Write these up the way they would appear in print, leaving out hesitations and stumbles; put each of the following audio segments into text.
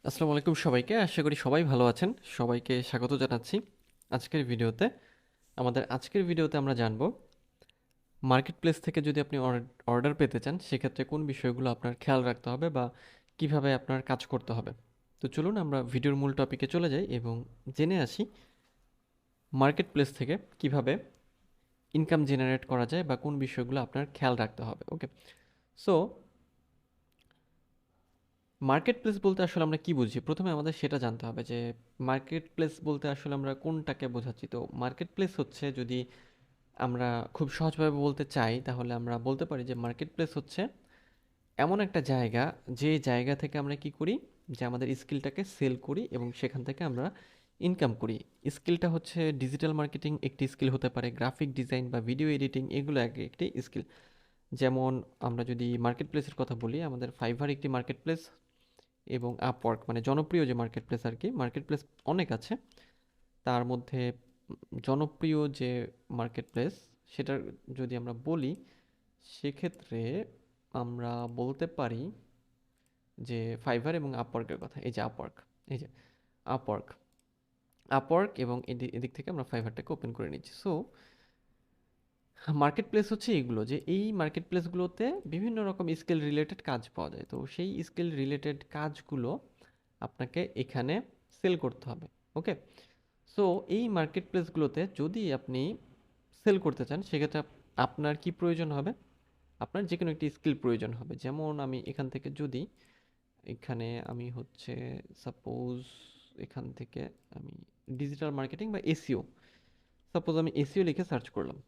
আসসালামু আলাইকুম সবাইকে। আশা করি সবাই ভালো আছেন। সবাইকে স্বাগত জানাচ্ছি আজকের ভিডিওতে। আমাদের আজকের ভিডিওতে আমরা জানব মার্কেট প্লেস থেকে যদি আপনি অর্ডার পেতে চান সেক্ষেত্রে কোন বিষয়গুলো আপনার খেয়াল রাখতে হবে বা কিভাবে আপনার কাজ করতে হবে। তো চলুন আমরা ভিডিওর মূল টপিকে চলে যাই এবং জেনে আসি মার্কেট প্লেস থেকে কিভাবে ইনকাম জেনারেট করা যায় বা কোন বিষয়গুলো আপনার খেয়াল রাখতে হবে। ওকে, সো মার্কেট প্লেস বলতে আসলে আমরা কি বুঝি? প্রথমে আমাদের সেটা জানতে হবে যে মার্কেট প্লেস বলতে আসলে আমরা কোনটাকে বোঝাচ্ছি। তো মার্কেট প্লেস হচ্ছে, যদি আমরা খুব সহজভাবে বলতে চাই তাহলে আমরা বলতে পারি যে মার্কেট প্লেস হচ্ছে এমন একটা জায়গা, যে জায়গা থেকে আমরা কি করি, যে আমাদের স্কিলটাকে সেল করি এবং সেখান থেকে আমরা ইনকাম করি। স্কিলটা হচ্ছে ডিজিটাল মার্কেটিং একটি স্কিল হতে পারে, গ্রাফিক ডিজাইন বা ভিডিও এডিটিং এগুলো একটি স্কিল। যেমন আমরা যদি মার্কেট প্লেসের কথা বলি, আমাদের ফাইভার একটি মার্কেট প্লেস এবং আপওয়ার্ক মানে জনপ্রিয় যে মার্কেট প্লেস আর কি। মার্কেট প্লেস অনেক আছে, তার মধ্যে জনপ্রিয় যে মার্কেট প্লেস সেটার যদি আমরা বলি সেক্ষেত্রে আমরা বলতে পারি যে ফাইভার এবং আপওয়ার্কের কথা। এই যে আপওয়ার্ক, এই যে আপওয়ার্ক, আপওয়ার্ক এবং এদিক থেকে আমরা ফাইভারটাকে ওপেন করে নিচ্ছি। সো মার্কেট প্লেস হচ্ছে এইগুলো, যে এই মার্কেট প্লেসগুলোতে বিভিন্ন রকম স্কিল রিলেটেড কাজ পাওয়া যায়। তো সেই স্কিল রিলেটেড কাজগুলো আপনাকে এখানে সেল করতে হবে। ওকে, সো এই মার্কেট প্লেসগুলোতে যদি আপনি সেল করতে চান সেক্ষেত্রে আপনার কি প্রয়োজন হবে? আপনার যে কোনো একটি স্কিল প্রয়োজন হবে। যেমন আমি এখান থেকে যদি এখানে আমি হচ্ছে সাপোজ এখান থেকে আমি ডিজিটাল মার্কেটিং বা এসইও, সাপোজ আমি এসইও লিখে সার্চ করলাম।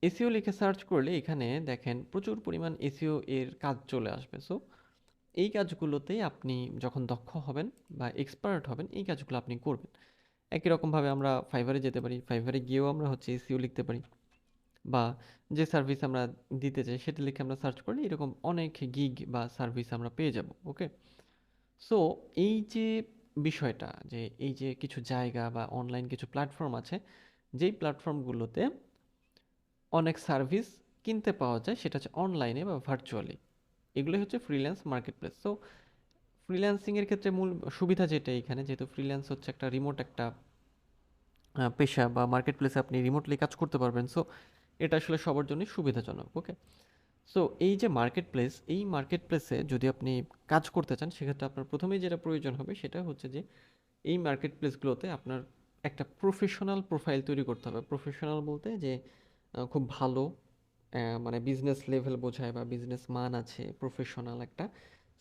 এসইও লিখে সার্চ করলে এখানে দেখেন প্রচুর পরিমাণ এসইও এর কাজ চলে আসবে। সো এই কাজগুলোতেই আপনি যখন দক্ষ হবেন বা এক্সপার্ট হবেন এই কাজগুলো আপনি করবেন। একই রকমভাবে আমরা ফাইভারে যেতে পারি, ফাইভারে গিয়েও আমরা হচ্ছে এসইও লিখতে পারি, বা যে সার্ভিস আমরা দিতে চাই সেটা লিখে আমরা সার্চ করলে এরকম অনেক গিগ বা সার্ভিস আমরা পেয়ে যাব। ওকে, সো এই যে বিষয়টা, যে এই যে কিছু জায়গা বা অনলাইন কিছু প্ল্যাটফর্ম আছে, যেই প্ল্যাটফর্মগুলোতে অনেক সার্ভিস কিনতে পাওয়া যায়, সেটা হচ্ছে অনলাইনে বা ভার্চুয়ালি, এগুলোই হচ্ছে ফ্রিল্যান্স মার্কেট প্লেস। সো ফ্রিল্যান্সিংয়ের ক্ষেত্রে মূল সুবিধা যেটা এখানে, যেহেতু ফ্রিল্যান্স হচ্ছে একটা রিমোট একটা পেশা, বা মার্কেট প্লেসে আপনি রিমোটলি কাজ করতে পারবেন। সো এটা আসলে সবার জন্যই সুবিধাজনক। ওকে, সো এই যে মার্কেট প্লেস, এই মার্কেট প্লেসে যদি আপনি কাজ করতে চান সেক্ষেত্রে আপনার প্রথমেই যেটা প্রয়োজন হবে সেটা হচ্ছে যে এই মার্কেট প্লেসগুলোতে আপনার একটা প্রফেশনাল প্রোফাইল তৈরি করতে হবে। প্রফেশনাল বলতে যে খুব ভালো, মানে বিজনেস লেভেল বোঝায় বা বিজনেস মান আছে, প্রফেশনাল একটা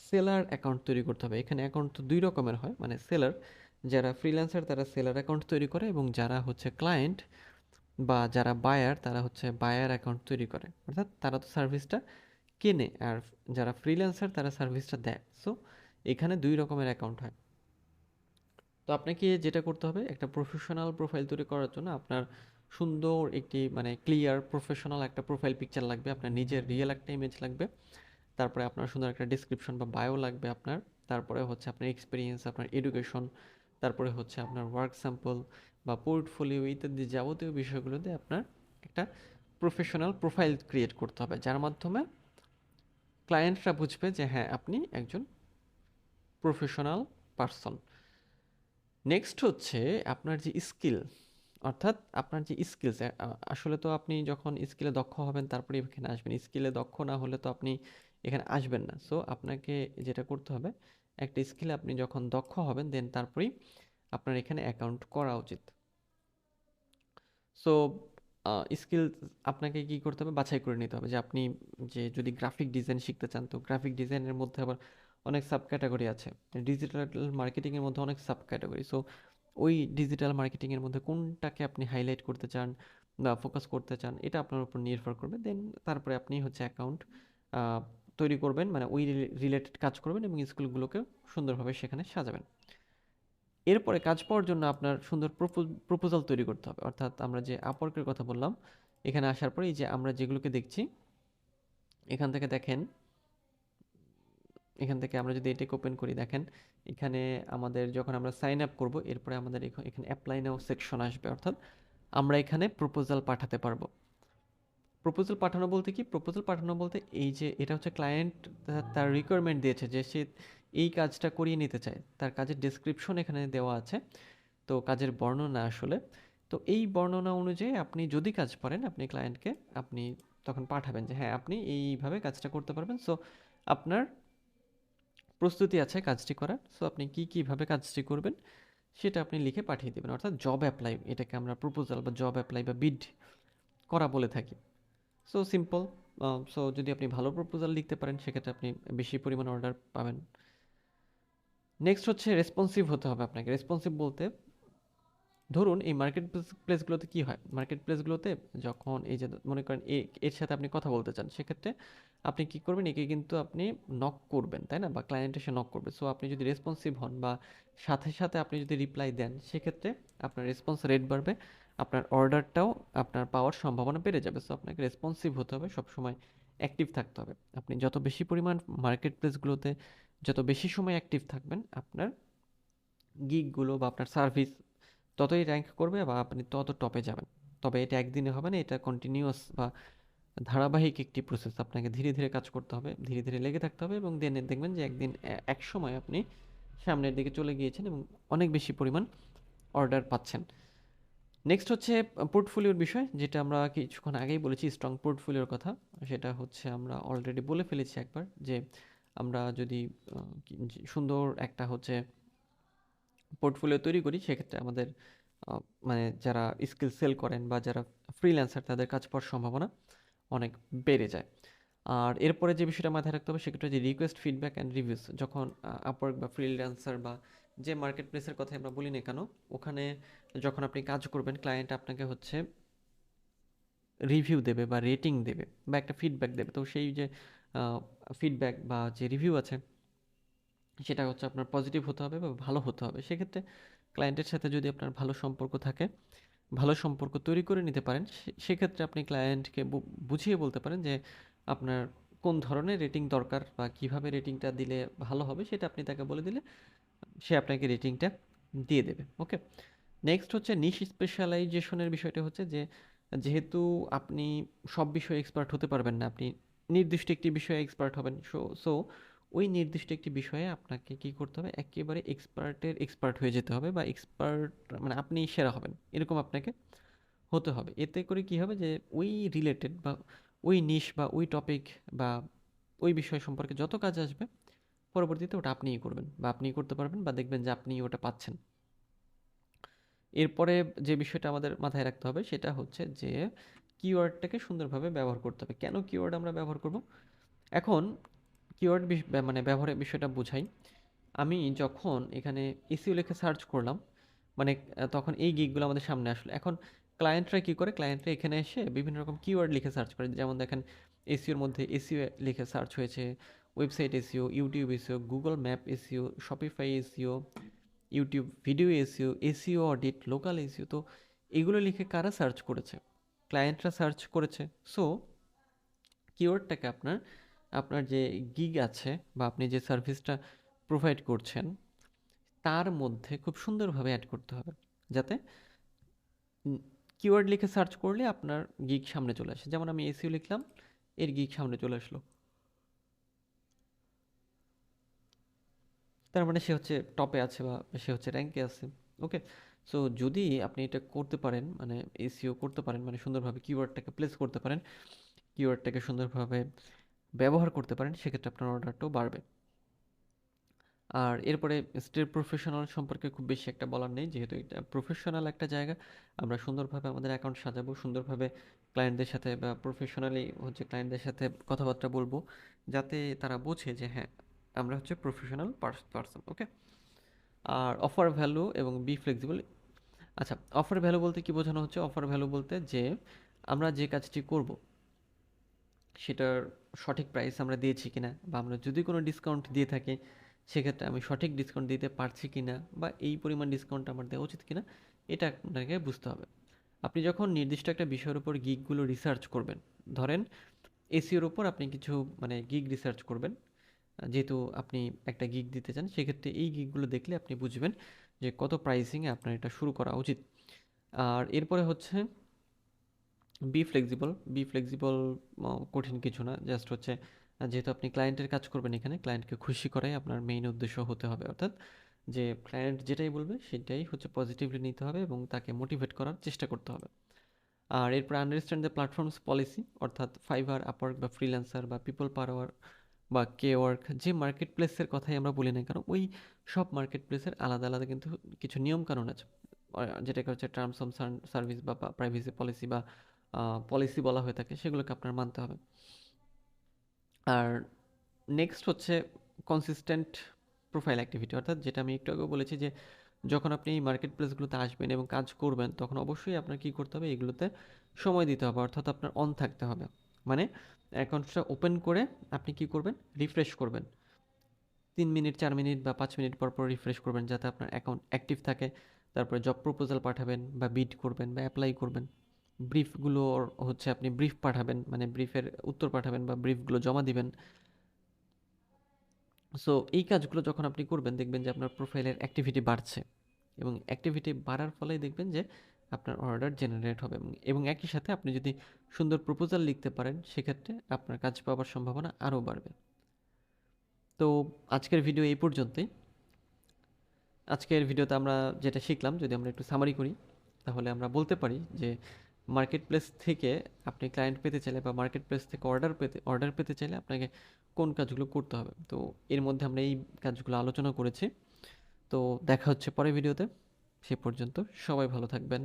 সেলার অ্যাকাউন্ট তৈরি করতে হবে। এখানে অ্যাকাউন্ট তো দুই রকমের হয়, মানে সেলার, যারা ফ্রিল্যান্সার তারা সেলার অ্যাকাউন্ট তৈরি করে, এবং যারা হচ্ছে ক্লায়েন্ট বা যারা বায়ার তারা হচ্ছে বায়ার অ্যাকাউন্ট তৈরি করে, অর্থাৎ তারা তো সার্ভিসটা কেনে, আর যারা ফ্রিল্যান্সার তারা সার্ভিসটা দেয়। সো এখানে দুই রকমের অ্যাকাউন্ট হয়। তো আপনাকে যেটা করতে হবে, একটা প্রফেশনাল প্রোফাইল তৈরি করার জন্য আপনার সুন্দর একটি মানে ক্লিয়ার প্রফেশনাল একটা প্রোফাইল পিকচার লাগবে, আপনার নিজের রিয়েল একটা ইমেজ লাগবে, তারপরে আপনার সুন্দর একটা ডিসক্রিপশন বা বায়ো লাগবে আপনার, তারপরে হচ্ছে আপনার এক্সপিরিয়েন্স, আপনার এডুকেশন, তারপরে হচ্ছে আপনার ওয়ার্ক স্যাম্পল বা পোর্টফোলিও ইত্যাদি যাবতীয় বিষয়গুলোতে আপনার একটা প্রফেশনাল প্রোফাইল ক্রিয়েট করতে হবে, যার মাধ্যমে ক্লায়েন্টরা বুঝবে যে হ্যাঁ আপনি একজন প্রফেশনাল পারসন। নেক্সট হচ্ছে আপনার যে স্কিল, অর্থাৎ আপনার যে স্কিলস, আসলে তো আপনি যখন স্কিলে দক্ষ হবেন তারপরে এখানে আসবেন, স্কিলে দক্ষ না হলে তো আপনি এখানে আসবেন না। সো আপনাকে যেটা করতে হবে, একটা স্কিলে আপনি যখন দক্ষ হবেন দেন তারপরেই আপনার এখানে অ্যাকাউন্ট করা উচিত। সো স্কিল আপনাকে কি করতে হবে, বাছাই করে নিতে হবে যে আপনি যে যদি গ্রাফিক ডিজাইন শিখতে চান, তো গ্রাফিক ডিজাইনের মধ্যে আবার অনেক সাব ক্যাটাগরি আছে, ডিজিটাল মার্কেটিংয়ের মধ্যে অনেক সাব ক্যাটাগরি। সো ওই ডিজিটাল মার্কেটিংয়ের মধ্যে কোনটাকে আপনি হাইলাইট করতে চান বা ফোকাস করতে চান এটা আপনার উপর নির্ভর করবে। দেন তারপরে আপনি হচ্ছে অ্যাকাউন্ট তৈরি করবেন, মানে ওই রিলেটেড কাজ করবেন এবং স্কিলগুলোকে সুন্দরভাবে সেখানে সাজাবেন। এরপরে কাজ পাওয়ার জন্য আপনার সুন্দর প্রপোজাল তৈরি করতে হবে, অর্থাৎ আমরা যে আপওয়ার্কের কথা বললাম, এখানে আসার পরে এই যে আমরা যেগুলোকে দেখছি এখান থেকে দেখেন, এখান থেকে আমরা যদি এটাকে ওপেন করি দেখেন, এখানে আমাদের যখন আমরা সাইন আপ করবো এরপরে আমাদের এখানে অ্যাপ্লাই নাও সেকশন আসবে, অর্থাৎ আমরা এখানে প্রপোজাল পাঠাতে পারবো। প্রপোজাল পাঠানো বলতে কি, প্রপোজাল পাঠানো বলতে এই যে এটা হচ্ছে ক্লায়েন্ট তার রিকোয়ারমেন্ট দিয়েছে যে সে এই কাজটা করিয়ে নিতে চায়, তার কাজের ডেসক্রিপশন এখানে দেওয়া আছে, তো কাজের বর্ণনা আসলে। তো এই বর্ণনা অনুযায়ী আপনি যদি কাজ পারেন, আপনি ক্লায়েন্টকে আপনি তখন পাঠাবেন যে হ্যাঁ আপনি এইভাবে কাজটা করতে পারবেন। সো আপনার প্রস্তুতি আছে কাজটি করার, সো আপনি কীভাবে কাজটি করবেন সেটা আপনি লিখে পাঠিয়ে দেবেন। অর্থাৎ জব অ্যাপ্লাই, এটাকে আমরা প্রপোজাল বা জব অ্যাপ্লাই বা বিড করা বলে থাকি। So simple. সো যদি আপনি ভালো প্রপোজাল লিখতে পারেন সেক্ষেত্রে আপনি বেশি পরিমাণ অর্ডার পাবেন। নেক্সট হচ্ছে রেসপন্সিভ হতে হবে আপনাকে। রেসপন্সিভ বলতে ধরুন এই মার্কেট প্লেসগুলোতে কী হয়, মার্কেট প্লেসগুলোতে যখন এই যে মনে করেন এর সাথে আপনি কথা বলতে চান, সেক্ষেত্রে আপনি কী করবেন, একে কিন্তু আপনি নক করবেন, তাই না, বা ক্লায়েন্ট এসে নক করবে। সো আপনি যদি রেসপন্সিভ হন বা সাথে সাথে আপনি যদি রিপ্লাই দেন, সেক্ষেত্রে আপনার রেসপন্স রেট বাড়বে, আপনার অর্ডারটাও আপনার পাওয়ার সম্ভাবনা বেড়ে যাবে। সো আপনাকে রেসপন্সিভ হতে হবে, সবসময় অ্যাক্টিভ থাকতে হবে। আপনি যত বেশি পরিমাণ মার্কেট প্লেসগুলোতে যত বেশি সময় অ্যাক্টিভ থাকবেন, আপনার গিগগুলো বা আপনার সার্ভিস ততই র্যাঙ্ক করবে বা আপনি তত টপে যাবেন। তবে এটা একদিনে হবে না, এটা কন্টিনিউয়াস বা ধারাবাহিক একটি প্রসেস। আপনাকে ধীরে ধীরে কাজ করতে হবে, ধীরে ধীরে লেগে থাকতে হবে, এবং দেন দেখবেন যে একদিন এক সময় আপনি সামনের দিকে চলে গিয়েছেন এবং অনেক বেশি পরিমাণ অর্ডার পাচ্ছেন। নেক্সট হচ্ছে পোর্টফোলিওর বিষয়, যেটা আমরা কিছুক্ষণ আগেই বলেছি, স্ট্রং পোর্টফোলিওর কথা। সেটা হচ্ছে আমরা অলরেডি বলে ফেলেছি একবার, যে আমরা যদি সুন্দর একটা হচ্ছে পোর্টফোলিও তৈরি করি, সেক্ষেত্রে আমাদের মানে যারা স্কিল সেল করেন বা যারা ফ্রিল্যান্সার, তাদের কাজ পাওয়ার সম্ভাবনা অনেক বেড়ে যায়। আর এরপরে যে বিষয়টা মাথায় রাখতে হবে সেক্ষেত্রে যে রিকোয়েস্ট, ফিডব্যাক অ্যান্ড রিভিউস। যখন আপওয়ার্ক বা ফ্রিল্যান্সার বা যে মার্কেট প্লেসের কথা আমরা বলি না কেন, ওখানে যখন আপনি কাজ করবেন, ক্লায়েন্ট আপনাকে হচ্ছে রিভিউ দেবে বা রেটিং দেবে বা একটা ফিডব্যাক দেবে। তো সেই যে ফিডব্যাক বা যে রিভিউ আছে, সেটা হচ্ছে আপনার পজিটিভ হতে হবে বা ভালো হতে হবে। সেক্ষেত্রে ক্লায়েন্টের সাথে যদি আপনার ভালো সম্পর্ক থাকে, ভালো সম্পর্ক তৈরি করে নিতে পারেন, সেক্ষেত্রে আপনি ক্লায়েন্টকে বুঝিয়ে বলতে পারেন যে আপনার কোন ধরনের রেটিং দরকার বা কিভাবে রেটিংটা দিলে ভালো হবে, সেটা আপনি তাকে বলে দিলে সে আপনাকে রেটিংটা দিয়ে দেবে। ওকে। নেক্সট হচ্ছে নিশ স্পেশালাইজেশনের বিষয়টা হচ্ছে যে যেহেতু আপনি সব বিষয়ে এক্সপার্ট হতে পারবেন না, আপনি নির্দিষ্ট একটি বিষয়ে এক্সপার্ট হবেন। সো ওই নির্দিষ্ট একটি বিষয়ে আপনাকে কি করতে হবে, একেবারে এক্সপার্টের এক্সপার্ট হয়ে যেতে হবে, বা এক্সপার্ট মানে আপনি সেরা হবেন এরকম আপনাকে হতে হবে। এতে করে কি হবে যে ওই রিলেটেড বা ওই নিশ বা ওই টপিক বা ওই বিষয় সম্পর্কে যত কাজ আসবে, পরবর্তীতে ওটা আপনিই করবেন বা আপনিই করতে পারবেন, বা দেখবেন যে আপনি ওটা পাচ্ছেন। এরপরে যে বিষয়টা আমাদের মাথায় রাখতে হবে সেটা হচ্ছে যে কিওয়ার্ডটাকে সুন্দরভাবে ব্যবহার করতে হবে। কেন কিওয়ার্ড আমরা ব্যবহার করব? এখন কিওয়ার্ড মানে ব্যবহারের বিষয়টা বোঝাই। আমি যখন এখানে এসইও লিখে সার্চ করলাম, মানে তখন এই গিগগুলো আমাদের সামনে আসলো। এখন ক্লায়েন্টরা কী করে, ক্লায়েন্টরা এখানে এসে বিভিন্ন রকম কিওয়ার্ড লিখে সার্চ করে। যেমন দেখেন এসইওর মধ্যে এসইও লিখে সার্চ হয়েছে, website SEO, YouTube SEO, Google map SEO, Shopify SEO, YouTube video SEO, SEO audit, local SEO. তো এগুলো লিখে কারা সার্চ করেছে? ক্লায়েন্টরা সার্চ করেছে। সো কিওয়ার্ডটাকে আপনার আপনার যে গিগ আছে বা আপনি যে সার্ভিসটা প্রোভাইড করছেন, তার মধ্যে খুব সুন্দরভাবে অ্যাড করতে হবে, যাতে কিওয়ার্ড লিখে সার্চ করলে আপনার গিগ সামনে চলে আসে। যেমন আমি এসইও লিখলাম, এর গিগ সামনে চলে আসলো, তার মানে সে হচ্ছে টপে আছে বা সে হচ্ছে র্যাঙ্কে আছে। ওকে। সো যদি আপনি এটা করতে পারেন, মানে এসইও করতে পারেন, মানে সুন্দরভাবে কিওয়ার্ডটাকে প্লেস করতে পারেন, কিওয়ার্ডটাকে সুন্দরভাবে ব্যবহার করতে পারেন, সেক্ষেত্রে আপনার অর্ডারটাও বাড়বে। আর এরপরে স্টেট প্রফেশনাল সম্পর্কে খুব বেশি একটা বলার নেই, যেহেতু এটা প্রফেশনাল একটা জায়গা। আমরা সুন্দরভাবে আমাদের অ্যাকাউন্ট সাজাবো, সুন্দরভাবে ক্লায়েন্টদের সাথে বা প্রফেশনালি হচ্ছে ক্লায়েন্টদের সাথে কথাবার্তা বলবো, যাতে তারা বোঝে যে হ্যাঁ আমরা হচ্ছে প্রফেশনাল পার্সন। ওকে। আর অফার ভ্যালু এবং বি ফ্লেক্সিবল। আচ্ছা, অফার ভ্যালু বলতে কি বোঝানো হচ্ছে? অফার ভ্যালু বলতে যে আমরা যে কাজটি করব সেটার সঠিক প্রাইস আমরা দিয়েছি কিনা, বা আমরা যদি কোনো ডিসকাউন্ট দিয়ে থাকি সেক্ষেত্রে আমি সঠিক ডিসকাউন্ট দিতে পারছি কিনা, বা এই পরিমাণ ডিসকাউন্ট আমার দেওয়া উচিত কিনা, এটা আপনাকে বুঝতে হবে। আপনি যখন নির্দিষ্ট একটা বিষয়ের উপর গিগগুলো রিসার্চ করবেন, ধরেন এসিওর উপর আপনি কিছু মানে গিগ রিসার্চ করবেন, যেহেতু আপনি একটা গিগ দিতে চান, সেক্ষেত্রে এই গিগগুলো দেখলে আপনি বুঝবেন যে কত প্রাইসিংয়ে আপনার এটা শুরু করা উচিত। আর এরপরে হচ্ছে বি ফ্লেক্সিবল। বি ফ্লেক্সিবল কঠিন কিছু না, জাস্ট হচ্ছে যেহেতু আপনি ক্লায়েন্টের কাজ করবেন এখানে, ক্লায়েন্টকে খুশি করাই আপনার মেইন উদ্দেশ্য হতে হবে। অর্থাৎ যে ক্লায়েন্ট যেটাই বলবে সেটাই হচ্ছে পজিটিভলি নিতে হবে এবং তাকে মোটিভেট করার চেষ্টা করতে হবে। আর এরপর আন্ডারস্ট্যান্ড দ্য প্ল্যাটফর্মস পলিসি, অর্থাৎ ফাইবার, আপওয়ার্ক বা ফ্রিল্যান্সার বা পিপল পার আওয়ার বা কে ওয়ার্ক, যে মার্কেট প্লেসের কথাই আমরা বলি না কেন, ওই সব মার্কেট প্লেসের আলাদা আলাদা কিন্তু কিছু নিয়ম কানুন আছে, যেটাকে হচ্ছে টার্মস অফ সার্ভিস বা প্রাইভেসি পলিসি বা পলিসি বলা হয়ে থাকে, সেগুলোকে আপনার মানতে হবে। আর নেক্সট হচ্ছে কনসিস্টেন্ট প্রোফাইল অ্যাক্টিভিটি, অর্থাৎ যেটা আমি একটু আগেও বলেছি যে যখন আপনি এই মার্কেট প্লেসগুলোতে আসবেন এবং কাজ করবেন, তখন অবশ্যই আপনার কী করতে হবে, এগুলোতে সময় দিতে হবে, অর্থাৎ আপনার অন থাকতে হবে। মানে অ্যাকাউন্টটা ওপেন করে আপনি কি করবেন, রিফ্রেশ করবেন 3 মিনিট 4 মিনিট বা 5 মিনিট পর পর রিফ্রেশ করবেন, যাতে আপনার অ্যাকাউন্ট অ্যাক্টিভ থাকে। তারপরে জব প্রপোজাল পাঠাবেন বা বিড করবেন বা অ্যাপ্লাই করবেন। ব্রিফগুলো হচ্ছে আপনি ব্রিফ পাঠাবেন, মানে ব্রিফের উত্তর পাঠাবেন বা ব্রিফগুলো জমা দিবেন। সো এই কাজগুলো যখন আপনি করবেন, দেখবেন যে আপনার প্রোফাইলের অ্যাক্টিভিটি বাড়ছে, এবং অ্যাক্টিভিটি বাড়ার ফলেই দেখবেন যে আপনার অর্ডার জেনারেট হবে, এবং একই সাথে আপনি যদি সুন্দর প্রপোজাল লিখতে পারেন, সেক্ষেত্রে আপনার কাজ পাওয়ার সম্ভাবনা আরও বাড়বে। তো আজকের ভিডিও এই পর্যন্তই। আজকের ভিডিওতে আমরা যেটা শিখলাম, যদি আমরা একটু সামারি করি, তাহলে আমরা বলতে পারি যে মার্কেট প্লেস থেকে আপনি ক্লায়েন্ট পেতে চাইলে বা মার্কেট প্লেস থেকে অর্ডার পেতে চাইলে আপনাকে কোন কাজগুলো করতে হবে। তো এর মধ্যে আমরা এই কাজগুলো আলোচনা করেছি। তো দেখা হচ্ছে পরের ভিডিওতে। সে পর্যন্ত সবাই ভালো থাকবেন।